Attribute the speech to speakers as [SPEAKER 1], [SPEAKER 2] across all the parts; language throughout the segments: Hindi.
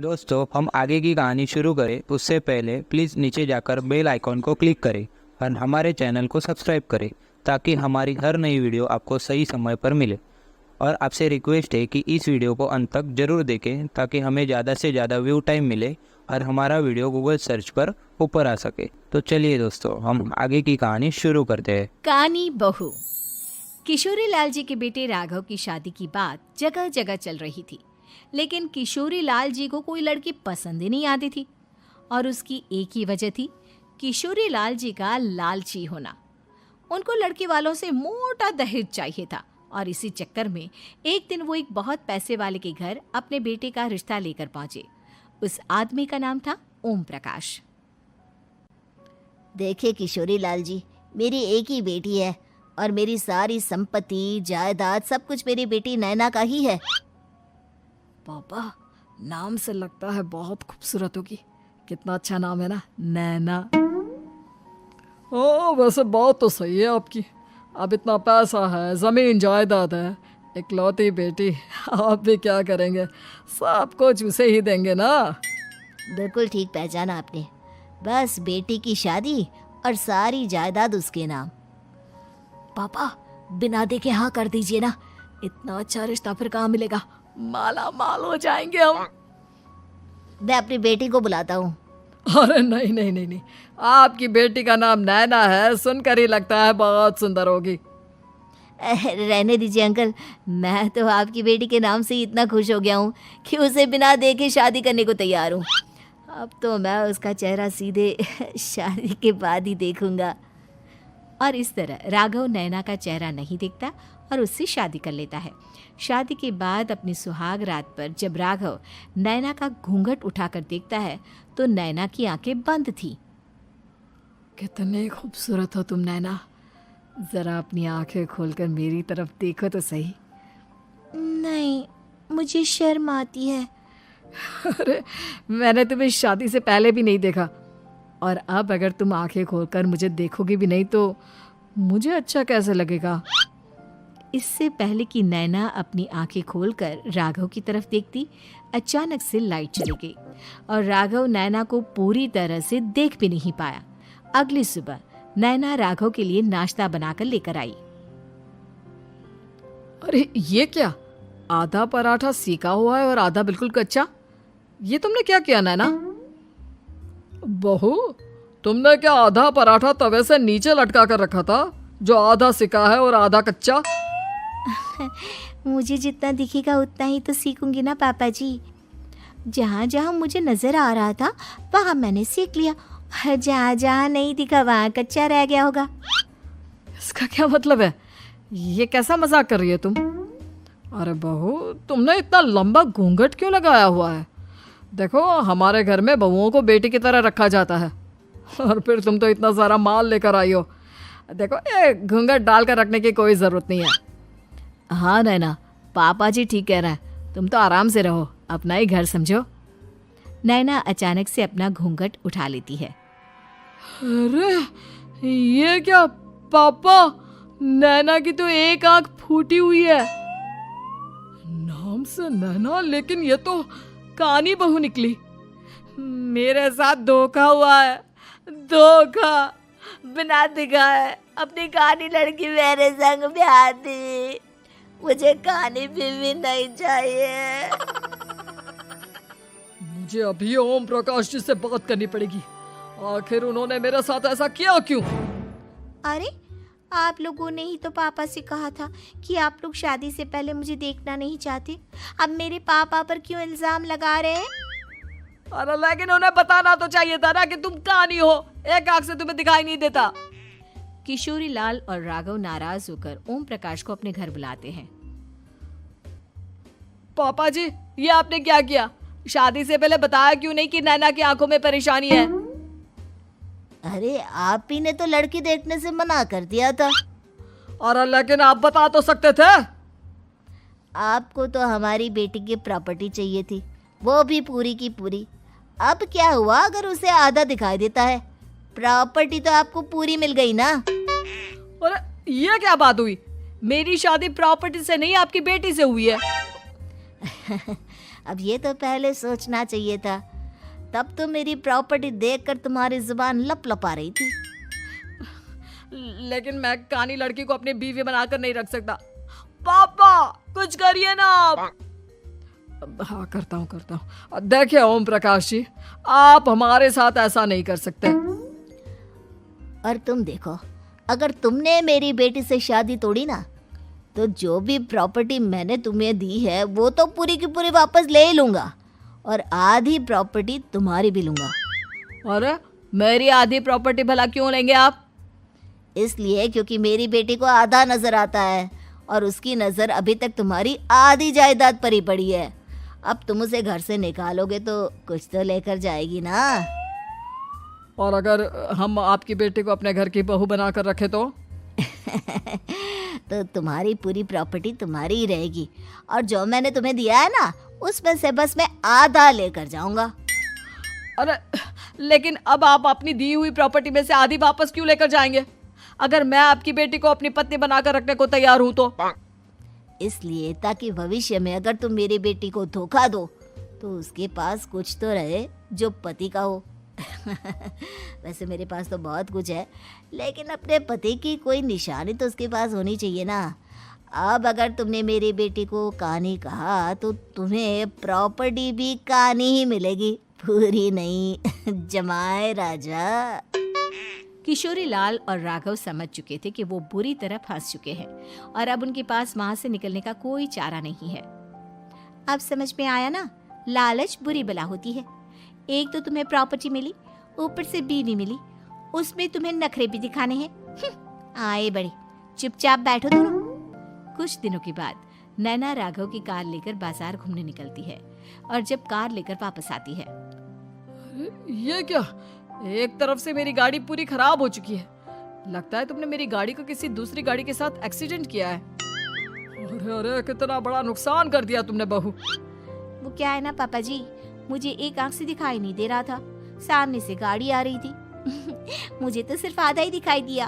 [SPEAKER 1] दोस्तों, हम आगे की कहानी शुरू करें उससे पहले प्लीज़ नीचे जाकर बेल आइकॉन को क्लिक करें और हमारे चैनल को सब्सक्राइब करें ताकि हमारी हर नई वीडियो आपको सही समय पर मिले। और आपसे रिक्वेस्ट है कि इस वीडियो को अंत तक ज़रूर देखें ताकि हमें ज़्यादा से ज़्यादा व्यू टाइम मिले और हमारा वीडियो गूगल सर्च पर ऊपर आ सके। तो चलिए दोस्तों, हम आगे की कहानी शुरू करते हैं।
[SPEAKER 2] कहानी बहू। किशोरी लाल जी के बेटे राघव की शादी की बात जगह जगह चल रही थी, लेकिन किशोरी लाल जी को कोई लड़की पसंद ही नहीं आती थी। और उसकी एक ही वजह थी, किशोरी लाल जी का लालची होना। उनको लड़की वालों से मोटा दहेज चाहिए था और इसी चक्कर में एक दिन वो एक बहुत पैसे वाले के घर अपने बेटे का रिश्ता लेकर पहुंचे। उस आदमी का नाम था ओम प्रकाश।
[SPEAKER 3] देखिए किशोरी लाल जी, मेरी एक ही बेटी है और मेरी सारी संपत्ति जायदाद सब कुछ मेरी बेटी नैना का ही है।
[SPEAKER 4] पापा, नाम से लगता है बहुत खूबसूरत होगी। कितना अच्छा नाम है ना, नैना। ओ, वैसे बात तो सही है आपकी। अब इतना पैसा है, जमीन जायदाद है, इकलौती बेटी, आप भी क्या करेंगे? सब कुछ उसे ही देंगे ना।
[SPEAKER 3] बिल्कुल ठीक पहचाना आपने। बस बेटी की शादी और सारी जायदाद उसके नाम।
[SPEAKER 4] पापा, बिना देखे हाँ कर दीजिए ना। इतना अच्छा रिश्ता फिर कहाँ मिलेगा? माला माल हो जाएंगे हम।
[SPEAKER 3] मैं अपनी बेटी को बुलाता हूँ।
[SPEAKER 4] अरे नहीं नहीं नहीं नहीं, आपकी बेटी का नाम नैना है, सुनकर ही लगता है बहुत सुंदर होगी।
[SPEAKER 3] रहने दीजिए अंकल, मैं तो आपकी बेटी के नाम से ही इतना खुश हो गया हूँ कि उसे बिना देखे शादी करने को तैयार हूँ। अब तो मैं उसका चेहरा सीधे शादी के बाद ही देखूंगा।
[SPEAKER 2] और इस तरह राघव नैना का चेहरा नहीं देखता और उससे शादी कर लेता है। शादी के बाद अपनी सुहाग रात पर जब राघव नैना का घूंघट उठाकर देखता है तो नैना की आंखें बंद थी।
[SPEAKER 4] कितने खूबसूरत हो तुम नैना, जरा अपनी आंखें खोलकर मेरी तरफ देखो तो सही।
[SPEAKER 3] नहीं, मुझे शर्म आती है।
[SPEAKER 4] अरे, मैंने तुम्हें शादी से पहले भी नहीं देखा और अब अगर तुम आंखें खोलकर मुझे देखोगी भी नहीं तो मुझे अच्छा कैसे लगेगा?
[SPEAKER 2] इससे पहले कि नैना अपनी आंखें खोलकर राघव की तरफ देखती, अचानक से लाइट चली गई और राघव नैना को पूरी तरह से देख भी नहीं पाया। अगली सुबह नैना राघव के लिए नाश्ता बनाकर लेकर आई।
[SPEAKER 4] अरे ये क्या, आधा पराठा सेका हुआ है और आधा बिल्कुल कच्चा। ये तुमने क्या किया नैना? बहू, तुमने क्या आधा पराठा तवे से नीचे लटका कर रखा था जो आधा सेका है और आधा कच्चा?
[SPEAKER 3] मुझे जितना दिखेगा उतना ही तो सीखूंगी ना पापा जी। जहाँ जहाँ मुझे नजर आ रहा था वहाँ मैंने सीख लिया, जहाँ जहाँ नहीं दिखा वहाँ कच्चा रह गया होगा।
[SPEAKER 4] इसका क्या मतलब है? ये कैसा मजाक कर रही है तुम? अरे बहू, तुमने इतना लंबा घूंघट क्यों लगाया हुआ है? देखो, हमारे घर में बहुओं को बेटी की तरह रखा जाता है और फिर तुम तो इतना सारा माल लेकर आई हो। देखो, ये घूंघट डालकर रखने की कोई ज़रूरत नहीं है। हाँ नैना, पापा जी ठीक कह रहे हैं, तुम तो आराम से रहो, अपना ही घर समझो।
[SPEAKER 2] नैना अचानक से अपना घूंघट उठा लेती है।
[SPEAKER 4] अरे ये क्या पापा, नैना की तो एक आंख फूटी हुई है। नाम से नैना, लेकिन ये तो कानी बहू निकली। मेरे साथ धोखा हुआ है, धोखा।
[SPEAKER 3] बिना दिखाए अपनी कहानी लड़की मेरे संग ब्याह दी। मुझे कहानी भी नहीं चाहिए।
[SPEAKER 4] मुझे अभी ओम प्रकाश जी से बात करनी पड़ेगी। आखिर उन्होंने मेरे साथ ऐसा किया क्यों?
[SPEAKER 3] अरे, आप लोगों ने ही तो पापा से कहा था कि आप लोग शादी से पहले मुझे देखना नहीं चाहते। अब मेरे पापा पर क्यों इल्जाम लगा रहे हैं?
[SPEAKER 4] अरे लेकिन उन्हें बताना तो चाहिए था ना कि तुम कहानी हो, एक आंख से तुम्हें दिखाई नहीं देता।
[SPEAKER 2] किशोरी लाल और राघव नाराज होकर ओम प्रकाश को अपने घर बुलाते हैं।
[SPEAKER 4] पापा जी, ये आपने क्या किया? शादी से पहले बताया क्यों नहीं कि नैना की आंखों में परेशानी है?
[SPEAKER 3] अरे, आप ही ने तो लड़की देखने से मना कर दिया था।
[SPEAKER 4] और लेकिन आप बता तो सकते थे।
[SPEAKER 3] आपको तो हमारी बेटी की प्रॉपर्टी चाहिए थी, वो भी पूरी की पूरी। अब क्या हुआ अगर उसे आधा दिखाई देता है? प्रॉपर्टी तो आपको पूरी मिल गई ना।
[SPEAKER 4] अरे ये क्या बात हुई? मेरी शादी प्रॉपर्टी से नहीं, आपकी बेटी से हुई है।
[SPEAKER 3] अब ये तो पहले सोचना चाहिए था। तब तो मेरी प्रॉपर्टी देखकर तुम्हारी जुबान लप लपा रही थी।
[SPEAKER 4] लेकिन मैं कानी लड़की को अपनी बीवी बनाकर नहीं रख सकता। पापा कुछ करिए ना आप। हाँ करता हूँ। देखिए ओम प्रकाश जी, आप हमारे साथ ऐसा नहीं कर सकते।
[SPEAKER 3] और तुम देखो, अगर तुमने मेरी बेटी से शादी तोड़ी ना, तो जो भी प्रॉपर्टी मैंने तुम्हें दी है वो तो पूरी की पूरी वापस ले ही लूँगा, और आधी प्रॉपर्टी तुम्हारी भी लूँगा।
[SPEAKER 4] अरे मेरी आधी प्रॉपर्टी भला क्यों लेंगे आप?
[SPEAKER 3] इसलिए क्योंकि मेरी बेटी को आधा नजर आता है और उसकी नज़र अभी तक तुम्हारी आधी जायदाद पर ही पड़ी है। अब तुम उसे घर से निकालोगे तो कुछ तो लेकर जाएगी ना।
[SPEAKER 4] और अगर हम आपकी बेटी को अपने घर की बहू बनाकर रखे तो?
[SPEAKER 3] तो तुम्हारी पूरी प्रॉपर्टी तुम्हारी ही रहेगी, और जो मैंने तुम्हें दिया है ना, उसमें से बस मैं आधा लेकर जाऊंगा।
[SPEAKER 4] अरे लेकिन अब आप अपनी दी हुई प्रॉपर्टी में से आधी वापस क्यों लेकर जाएंगे? अगर मैं आपकी बेटी को अपनी पत्नी बनाकर रखने को तैयार हूं तो?
[SPEAKER 3] इसलिए ताकि भविष्य में अगर तुम मेरी बेटी को धोखा दो तो उसके पास कुछ तो रहे जो पति का हो। वैसे मेरे पास तो बहुत कुछ है, लेकिन अपने पति की कोई निशानी तो उसके पास होनी चाहिए ना। अब अगर तुमने मेरी बेटी को कानी कहा तो तुम्हें प्रॉपर्टी भी कानी ही मिलेगी, पूरी नहीं। जमाए राजा।
[SPEAKER 2] किशोरी लाल और राघव समझ चुके थे कि वो बुरी तरह फंस चुके हैं और अब उनके पास वहां से निकलने का कोई चारा नहीं है। अब समझ में आया ना, लालच बुरी बला होती है। एक तो तुम्हें प्रॉपर्टी मिली, ऊपर से बीवी मिली, उसमें तुम्हें नखरे भी दिखाने हैं। आए बड़े, चुपचाप बैठो दोनों। कुछ दिनों के बाद नैना राघव की कार लेकर बाजार घूमने निकलती है और जब कार लेकर वापस आती है,
[SPEAKER 4] ये क्या? एक तरफ से मेरी गाड़ी पूरी खराब हो चुकी है। लगता है तुमने मेरी गाड़ी को किसी दूसरी गाड़ी के साथ एक्सीडेंट किया है। अरे कितना बड़ा नुकसान कर दिया तुमने बहू।
[SPEAKER 2] वो क्या है ना पापा जी, मुझे एक आंख से दिखाई नहीं दे रहा था, सामने से गाड़ी आ रही थी। मुझे तो सिर्फ आधा ही दिखाई दिया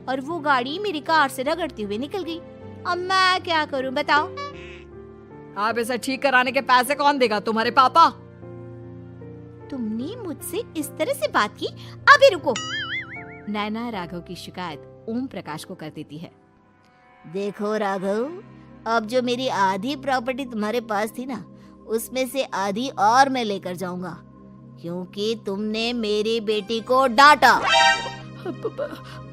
[SPEAKER 2] और वो गाड़ी मेरी कार से रगड़ते हुए निकल गई। अब मैं क्या करूं बताओ?
[SPEAKER 4] आप इसे ठीक कराने के पैसे कौन देगा? तुम्हारे पापा।
[SPEAKER 2] तुमने मुझसे इस तरह से बात की? अभी रुको। नैना राघव की शिकायत ओम प्रकाश को कर देती है।
[SPEAKER 3] देखो राघव, अब जो मेरी आधी प्रॉपर्टी तुम्हारे पास थी ना, उसमें से आधी और मैं लेकर जाऊंगा, क्योंकि तुमने मेरी बेटी को डांटा।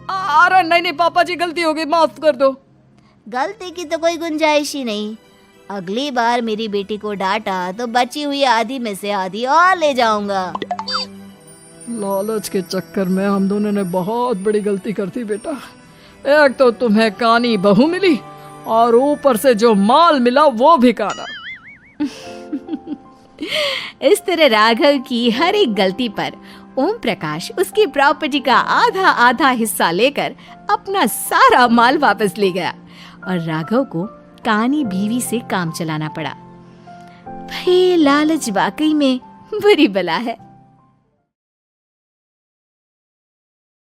[SPEAKER 4] अरे नहीं पापा जी, गलती हो गई, माफ कर दो।
[SPEAKER 3] गलती की तो कोई गुंजाइश ही नहीं। अगली बार मेरी बेटी को डांटा तो बची हुई आधी में से आधी और ले जाऊंगा।
[SPEAKER 4] लालच के चक्कर में हम दोनों ने बहुत बड़ी गलती कर दी बेटा। एक तो तुम्हें कानी बहू मिली और ऊपर से जो माल मिला वो भी काना।
[SPEAKER 2] इस तरह राघव की हर एक गलती पर ओम प्रकाश उसकी प्रॉपर्टी का आधा आधा हिस्सा लेकर अपना सारा माल वापस ले गया और राघव को कानी बीवी से काम चलाना पड़ा। भाई लालच वाकई में बुरी बला है।